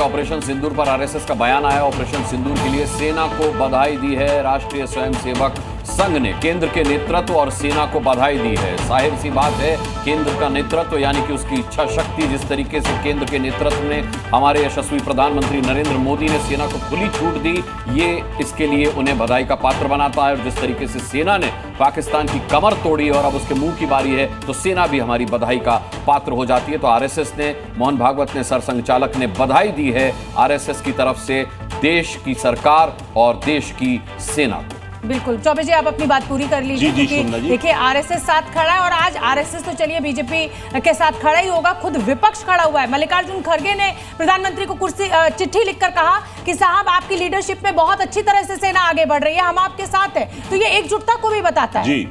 Operation सिंदूर पर RSS का बयान आया। ऑपरेशन सिंदूर के लिए सेना को बधाई दी है। राष्ट्रीय स्वयंसेवक संघ ने केंद्र के नेतृत्व और सेना को बधाई दी है। जाहिर सी बात है, केंद्र का नेतृत्व यानी कि उसकी इच्छा शक्ति, जिस तरीके से केंद्र के नेतृत्व ने, हमारे यशस्वी प्रधानमंत्री नरेंद्र मोदी ने सेना को खुली छूट दी, ये इसके लिए उन्हें बधाई का पात्र बनाता है। और जिस तरीके से सेना ने पाकिस्तान की कमर तोड़ी और अब उसके मुंह की बारी है, तो सेना भी हमारी बधाई का पात्र हो जाती है। तो आरएसएस ने, मोहन भागवत ने, सरसंघचालक ने बधाई दी है आरएसएस की तरफ से देश की सरकार और देश की सेना को। बिल्कुल चौबे जी, आप अपनी बात पूरी कर लीजिए, क्योंकि देखिए आरएसएस साथ खड़ा है और आज आरएसएस तो चलिए बीजेपी के साथ खड़ा ही होगा, खुद विपक्ष खड़ा हुआ है। मल्लिकार्जुन खड़गे ने प्रधानमंत्री को चिट्ठी लिखकर कहा कि साहब आपकी लीडरशिप में बहुत अच्छी तरह से सेना आगे बढ़ रही है, हम आपके साथ हैं। तो ये एकजुटता को भी बताता है। जी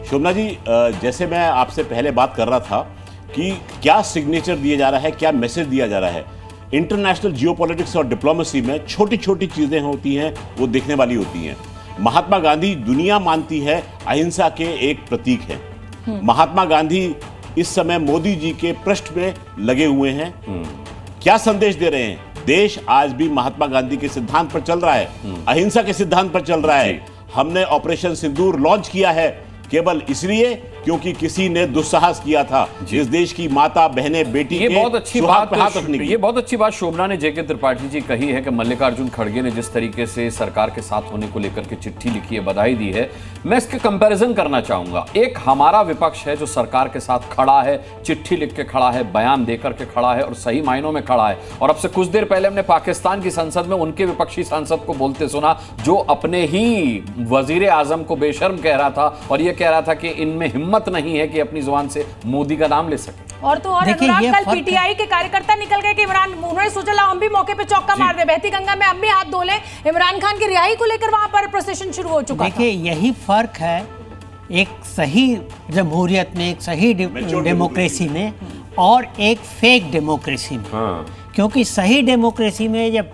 शोभना जी, जैसे मैं आपसे पहले बात कर रहा था कि क्या सिग्नेचर दिया जा रहा है, क्या मैसेज दिया जा रहा है। इंटरनेशनल जियोपॉलिटिक्स और डिप्लोमेसी में छोटी छोटी चीजें होती हैं, वो देखने वाली होती हैं। महात्मा गांधी दुनिया मानती है अहिंसा के एक प्रतीक हैं। महात्मा गांधी इस समय मोदी जी के पृष्ठ में लगे हुए हैं। क्या संदेश दे रहे हैं? देश आज भी महात्मा गांधी के सिद्धांत पर चल रहा है, अहिंसा के सिद्धांत पर चल रहा है। हमने ऑपरेशन सिंदूर लॉन्च किया है केवल इसलिए क्योंकि किसी ने दुस्साहस किया था इस देश की माता, बहने, बेटी ये के बहुत अच्छी बात ये बहुत अच्छी बात शोभना ने, जेके त्रिपाठी जी कही है कि मल्लिकार्जुन खड़गे ने जिस तरीके से सरकार के साथ होने को लेकर के चिट्ठी लिखी है, बधाई दी है। मैं इसके कंपैरिजन करना चाहूंगा। एक हमारा विपक्ष है जो सरकार के साथ खड़ा है, चिट्ठी लिख के खड़ा है, बयान देकर के खड़ा है और सही मायनों में खड़ा है। और अब से कुछ देर पहले हमने पाकिस्तान की संसद में उनके विपक्षी सांसद को बोलते सुना जो अपने ही वजीर आजम को बेशर्म कह रहा था और यह कह रहा था कि इनमें हिम्मत नहीं है कि अपनी जुबान से मोदी का नाम ले सके। और तो और अनुराग, कल पीटीआई के कार्यकर्ता निकल गए कि इमरान, उन्होंने सोचा ला हम भी मौके पे चौका मार दे, बहती गंगा में हम भी हाथ धो लें। इमरान खान की रिहाई को लेकर वहां पर प्रोसेशन शुरू हो चुका। देखिए यही फर्क है एक सही जमहूरियत में, एक सही डेमोक्रेसी में और एक फेक डेमोक्रेसी में। क्योंकि सही डेमोक्रेसी में जब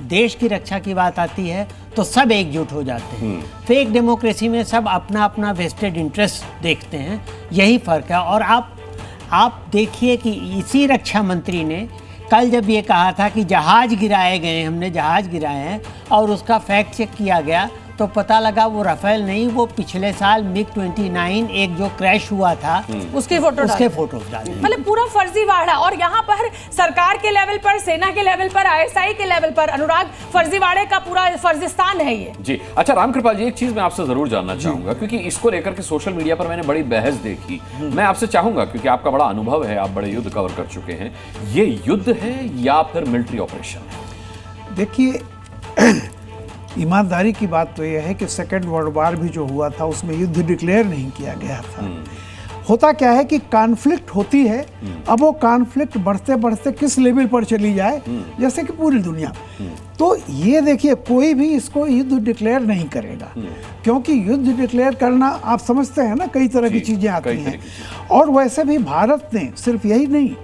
देश की रक्षा की बात आती है तो सब एकजुट हो जाते हैं। फेक डेमोक्रेसी में सब अपना अपना वेस्टेड इंटरेस्ट देखते हैं, यही फर्क है। और आप देखिए कि इसी रक्षा मंत्री ने कल जब ये कहा था कि जहाज गिराए गए, हमने जहाज गिराए हैं, और उसका फैक्ट चेक किया गया तो पता लगा वो राफेल नहीं, वो पिछले साल MiG-29 एक जो क्रैश हुआ था उसके फोटो डाले। मतलब पूरा फर्जीवाड़ा। और यहाँ पर सरकार के लेवल पर, सेना के लेवल पर, ISI के लेवल पर, अनुराग, फर्जीवाड़े का पूरा फर्जिस्तान है ये। जी अच्छा रामकृपाल जी, एक चीज मैं आपसे जरूर जानना चाहूंगा, क्योंकि इसको लेकर के सोशल मीडिया पर मैंने बड़ी बहस देखी। मैं आपसे चाहूंगा, क्योंकि आपका बड़ा अनुभव है, आप बड़े युद्ध कवर कर चुके हैं, ये युद्ध है या फिर मिलिट्री ऑपरेशन है? देखिए ईमानदारी की बात तो यह है कि सेकेंड वर्ल्ड वॉर भी जो हुआ था उसमें युद्ध डिक्लेयर नहीं किया गया था। होता क्या है कि कॉन्फ्लिक्ट होती है, अब वो कॉन्फ्लिक्ट बढ़ते बढ़ते किस लेवल पर चली जाए, जैसे कि पूरी दुनिया। तो ये देखिए कोई भी इसको युद्ध डिक्लेयर नहीं करेगा, क्योंकि युद्ध डिक्लेयर करना आप समझते हैं ना, कई तरह की चीजें आती हैं। और वैसे भी भारत ने सिर्फ यही नहीं,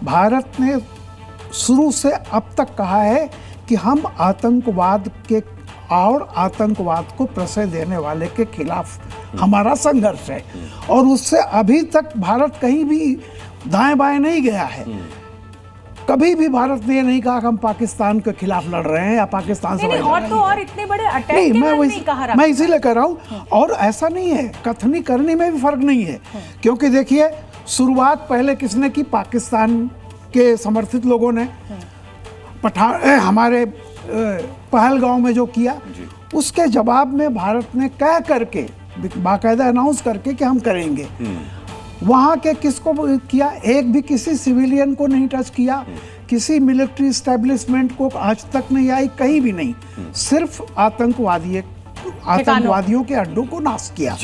भारत ने शुरू से अब तक कहा है कि हम आतंकवाद के और आतंकवाद को प्रश्रय देने वाले के खिलाफ हमारा संघर्ष है। और उससे अभी तक भारत कहीं भी दाएं बाएं नहीं गया है। कभी भी भारत ने ये नहीं कहा कि हम पाकिस्तान के खिलाफ लड़ रहे हैं या पाकिस्तान से और तो और इतने बड़े अटैक मैं इसीलिए कह रहा हूँ। और ऐसा नहीं है, कथनी करने में भी फर्क नहीं है, क्योंकि देखिए शुरुआत पहले किसने की? पाकिस्तान के समर्थित लोगों ने हमारे पहलगांव में जो किया, उसके जवाब में भारत ने कह करके बाकायदा अनाउंस करके कि हम करेंगे। वहां के किसको किया? एक भी किसी सिविलियन को नहीं टच किया, किसी मिलिट्री एस्टेब्लिशमेंट को आज तक नहीं आई, कहीं भी नहीं। सिर्फ आतंकवादियों के अड्डों को नाश किया।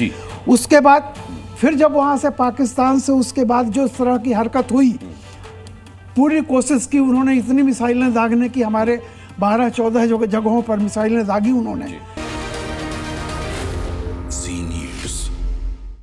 उसके बाद फिर जब वहां से पाकिस्तान से उसके बाद जो इस तरह की हरकत हुई, पूरी कोशिश की उन्होंने, इतनी मिसाइलें दागने की, हमारे 12-14 जगहों पर मिसाइलें दागी उन्होंने।